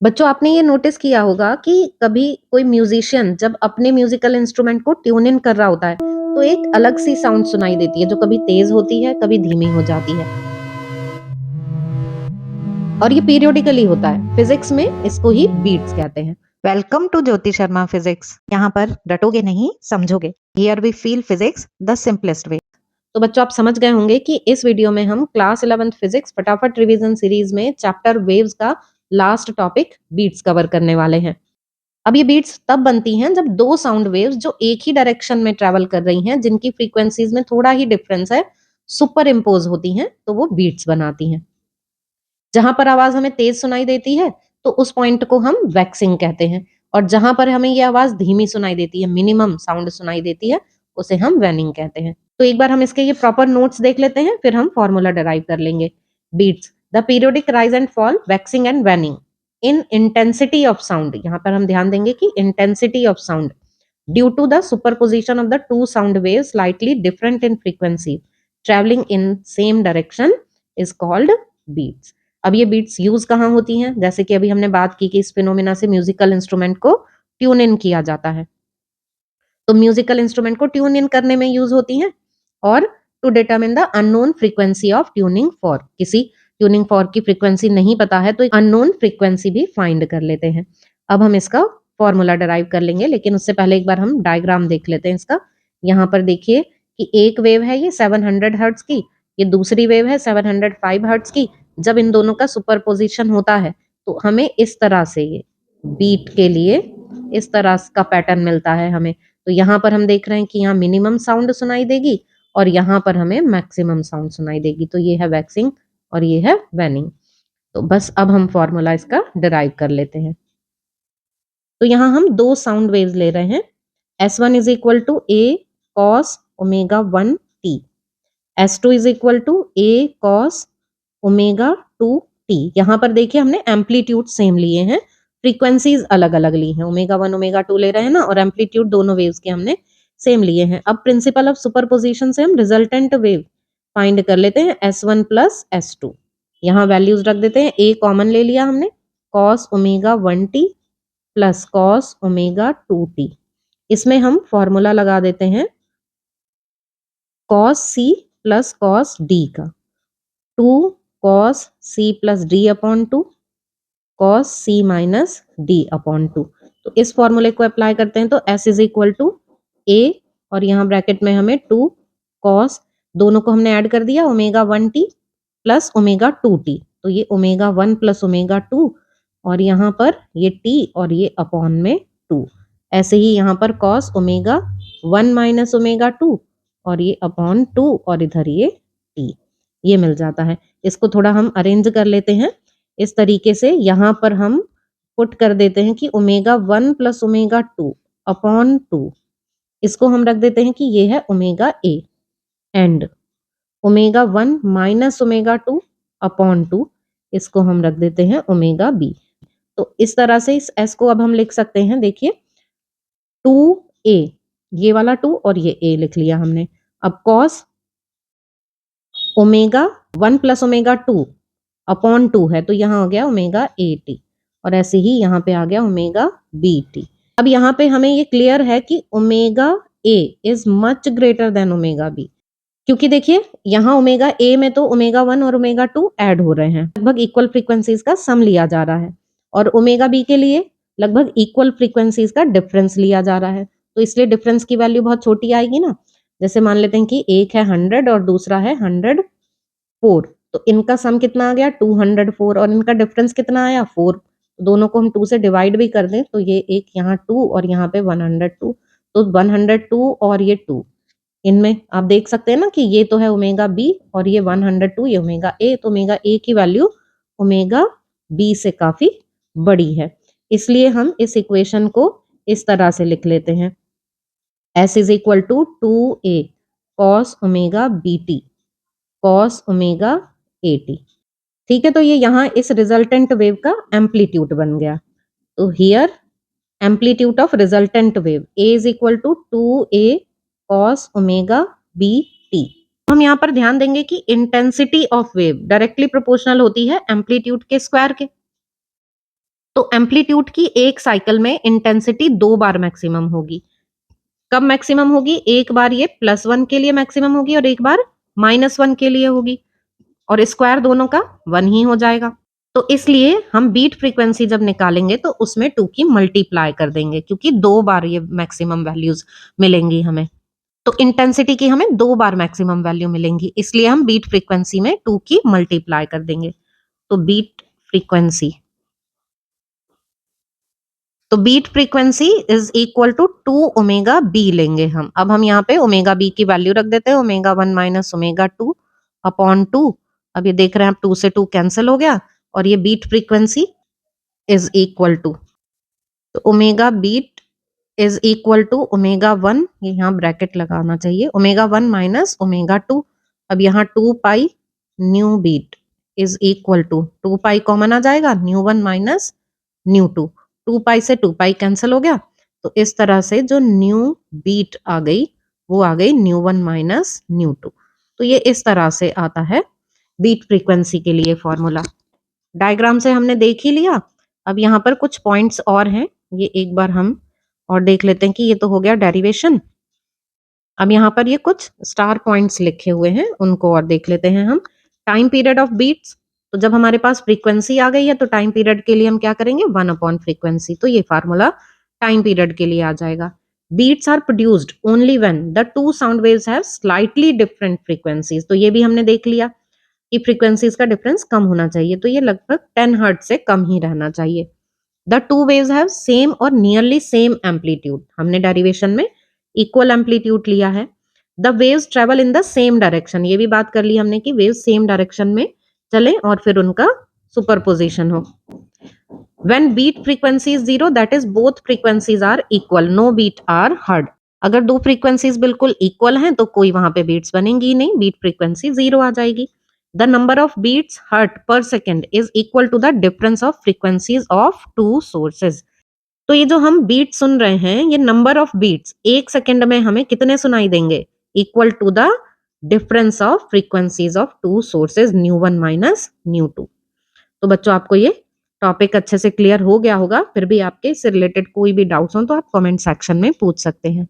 बच्चों आपने ये नोटिस किया होगा कि कभी कोई म्यूजिशियन जब अपने म्यूजिकल इंस्ट्रूमेंट को ट्यून इन कर रहा होता है तो एक अलग सी साउंड सुनाई देती है जो कभी तेज होती है कभी धीमी हो जाती है और ये पीरियोडिकली होता है। फिजिक्स में इसको ही बीट्स कहते हैं। Welcome to Jyoti Sharma physics. यहाँ पर रटोगे नहीं समझोगे। Here we feel physics the simplest way. तो बच्चों आप समझ गए होंगे कि इस वीडियो में हम क्लास 11th फिजिक्स फटाफट रिवीजन सीरीज में चैप्टर वेव्स का लास्ट टॉपिक बीट्स कवर करने वाले हैं। अब ये बीट्स तब बनती हैं जब दो साउंड वेव्स जो एक ही डायरेक्शन में ट्रेवल कर रही हैं, जिनकी फ्रीक्वेंसीज में थोड़ा ही डिफरेंस है, सुपर इम्पोज होती हैं तो वो बीट्स बनाती हैं। जहां पर आवाज हमें तेज सुनाई देती है तो उस पॉइंट को हम वैक्सिंग कहते हैं, और जहां पर हमें ये आवाज धीमी सुनाई देती है, मिनिमम साउंड सुनाई देती है, उसे हम वैनिंग कहते हैं। तो एक बार हम इसके ये प्रॉपर नोट्स देख लेते हैं, फिर हम फॉर्मूला डिराइव कर लेंगे। Beats the periodic rise and fall, waxing and waning in intensity of sound. यहाँ पर हम ध्यान देंगे कि intensity of sound due to the superposition of the two sound wave slightly different in frequency travelling in same direction is called beats. अब ये beats use कहाँ होती हैं? जैसे कि अभी हमने बात की कि इस फिनोमिना से म्यूजिकल इंस्ट्रूमेंट को ट्यून इन किया जाता है, तो म्यूजिकल इंस्ट्रूमेंट को ट्यून इन करने में यूज होती हैं, और to determine the unknown frequency of tuning fork, किसी ट्यूनिंग फॉर की फ्रीक्वेंसी नहीं पता है तो अननोन फ्रीक्वेंसी भी फाइंड कर लेते हैं। अब हम इसका फॉर्मूला डिराइव कर लेंगे, लेकिन उससे पहले एक बार हम डायग्राम देख लेते हैं इसका। यहाँ पर देखिए कि एक वेव है ये 700 हर्ट्ज की, ये दूसरी वेव है 705 हर्ट्ज की। जब इन दोनों का सुपरपोजिशन होता है तो हमें इस तरह से ये बीट के लिए इस तरह का पैटर्न मिलता है हमें। तो यहाँ पर हम देख रहे हैं कि यहाँ मिनिमम साउंड सुनाई देगी और यहाँ पर हमें मैक्सिमम साउंड सुनाई देगी। तो ये है वैक्सिंग और ये है वैनिंग। तो बस अब हम फॉर्मूला इसका डिराइव कर लेते हैं। तो यहाँ हम दो साउंड वेव्स ले रहे हैं। S1 is equal to a cos omega 1t, S2 is equal to a cos omega 2t। यहाँ पर देखिए हमने एम्पलीट्यूड सेम लिए हैं, फ्रीक्वेंसीज अलग अलग ली हैं। ओमेगा 1 ओमेगा 2 ले रहे हैं ना, और एम्पलीट्यूड दोनों वेव्स के हमने सेम लिए हैं। अब प्रिंसिपल ऑफ सुपरपोजिशन से हम रिजल्टेंट वेव फाइंड कर लेते हैं, S1 प्लस S2। यहाँ वैल्यूज रख देते हैं, ए कॉमन ले लिया हमने, cos omega 1t plus cos omega 2t। इसमें हम फॉर्मूला लगा देते हैं cos C plus cos D का, 2 cos C plus D upon 2 cos C minus D upon 2। तो इस फॉर्मूले को अप्लाई करते हैं तो S इज इक्वल टू ए, और यहाँ ब्रैकेट में हमें 2 कॉस, दोनों को हमने ऐड कर दिया, omega 1t plus omega 2t। तो ये ओमेगा 1 प्लस ओमेगा 2, और यहाँ पर ये t और ये अपॉन में 2। ऐसे ही यहाँ पर कॉस ओमेगा 1 माइनस ओमेगा 2, और ये अपॉन 2, और इधर ये t, ये मिल जाता है। इसको थोड़ा हम अरेंज कर लेते हैं इस तरीके से। यहाँ पर हम पुट कर देते हैं कि ओमेगा 1 प्लस ओमेगा 2 अपॉन 2, इसको हम रख देते हैं कि ये है omega A, and omega 1 minus omega 2 upon 2, इसको हम रख देते हैं ओमेगा बी। तो इस तरह से इस एस को अब हम लिख सकते हैं, देखिए 2a, ये वाला 2 और ये a लिख लिया हमने। अब cos omega 1 plus omega 2 upon 2 है, तो यहाँ हो गया ओमेगा ए टी, और ऐसे ही यहाँ पे आ गया ओमेगा बी टी। अब यहाँ पे हमें ये क्लियर है कि omega a is much greater than omega b, क्योंकि देखिए यहाँ ओमेगा ए में तो ओमेगा 1 और ओमेगा 2 ऐड हो रहे हैं, लगभग इक्वल फ्रीक्वेंसीज का सम लिया जा रहा है, और ओमेगा बी के लिए लगभग इक्वल फ्रीक्वेंसीज का डिफरेंस लिया जा रहा है। तो इसलिए डिफरेंस की वैल्यू बहुत छोटी आएगी ना। जैसे मान लेते हैं कि एक है 100 और दूसरा है 104, तो इनका सम कितना आ गया 204, और इनका डिफरेंस कितना आया 4। दोनों को हम 2 से डिवाइड भी कर दें तो ये एक यहाँ 2 और यहाँ पे 102, तो 102 और ये 2, इनमें आप देख सकते हैं ना कि ये तो है ओमेगा बी और ये 102 ये ओमेगा ए, तो ओमेगा ए की वैल्यू ओमेगा बी से काफी बड़ी है। इसलिए हम इस इक्वेशन को इस तरह से लिख लेते हैं, S is equal to 2a cos omega b t cos omega a t. ठीक है, तो ये यहाँ इस रिजल्टेंट वेव का एम्पलीट्यूड बन गया। तो here amplitude of resultant wave A is equal to 2a cos omega b t. हम यहाँ पर ध्यान देंगे कि intensity of wave directly proportional होती है एम्पलीट्यूड के स्क्वायर के। तो एम्पलीट्यूड की एक साइकिल में इंटेंसिटी 2 बार मैक्सिमम होगी। कब मैक्सिमम होगी? एक बार ये +1 के लिए मैक्सिमम होगी और एक बार -1 के लिए होगी, और स्क्वायर दोनों का 1 ही हो जाएगा। तो इसलिए हम बीट फ्रीक्वेंसी जब निकालेंगे तो उसमें 2 की मल्टीप्लाई कर देंगे, क्योंकि 2 बार ये मैक्सिमम वैल्यूज मिलेंगी हमें। तो इंटेंसिटी की हमें 2 बार मैक्सिमम वैल्यू मिलेंगी, इसलिए हम बीट फ्रीक्वेंसी में 2 की मल्टीप्लाई कर देंगे। तो बीट फ्रीक्वेंसी तो beat frequency is equal to 2 omega b लेंगे हम। अब हम यहाँ पे ओमेगा बी की वैल्यू रख देते हैं, ओमेगा 1 माइनस ओमेगा 2 अपॉन 2। अब ये देख रहे हैं आप 2 से 2 कैंसिल हो गया, और ये beat frequency is equal to, तो omega beat is equal to omega 1, ये यहाँ ब्रैकेट लगाना चाहिए, ओमेगा 1 माइनस ओमेगा 2। अब यहाँ 2 pi nu beat is equal to 2 pi common आ जाएगा, न्यू 1 माइनस न्यू 2, 2 पाई से 2 पाई कैंसिल हो गया। तो इस तरह से जो न्यू बीट आ गई वो आ गई न्यू 1 माइनस न्यू 2। तो ये इस तरह से आता है बीट फ्रीक्वेंसी के लिए फॉर्मूला। डायग्राम से हमने देख ही लिया। अब यहाँ पर कुछ पॉइंट्स और हैं, ये एक बार हम और देख लेते हैं कि ये तो हो गया डेरिवेशन। अब यहाँ पर ये कुछ स्टार पॉइंट्स लिखे हुए हैं, उनको और देख लेते हैं हम। टाइम पीरियड ऑफ बीट्स, तो जब हमारे पास फ्रीक्वेंसी आ गई है तो टाइम पीरियड के लिए हम क्या करेंगे? 1 अपॉन फ्रीक्वेंसी। तो ये फार्मूला टाइम पीरियड के लिए आ जाएगा। Beats are produced only when the two sound waves have slightly different frequencies. तो ये भी हमने देख लिया कि फ्रीक्वेंसीज का डिफरेंस कम होना चाहिए, तो ये लगभग 10 हर्ट्ज से कम ही रहना चाहिए। The two waves have same और नियरली सेम एम्पलीट्यूड, हमने डेरिवेशन में इक्वल एम्पलीट्यूड लिया है। The waves travel in the same direction, ये भी बात कर ली हमने कि वेव्स सेम डायरेक्शन में चले और फिर उनका सुपरपोजिशन हो। When beat frequency is 0, that is both frequencies are equal, no beat are heard। अगर दो फ्रीक्वेंसीज बिल्कुल इक्वल हैं तो कोई वहां पे बीट्स बनेंगी ही नहीं, बीट फ्रीक्वेंसी 0 आ जाएगी। The number of beats heard per second is equal to the difference of frequencies of two sources. तो ये जो हम बीट सुन रहे हैं, ये नंबर ऑफ बीट्स एक सेकेंड में हमें कितने सुनाई देंगे? Equal to the difference of frequencies of two sources, nu 1 minus nu 2। तो बच्चों आपको ये टॉपिक अच्छे से क्लियर हो गया होगा। फिर भी आपके इससे रिलेटेड कोई भी डाउट्स हो तो आप कमेंट सेक्शन में पूछ सकते हैं।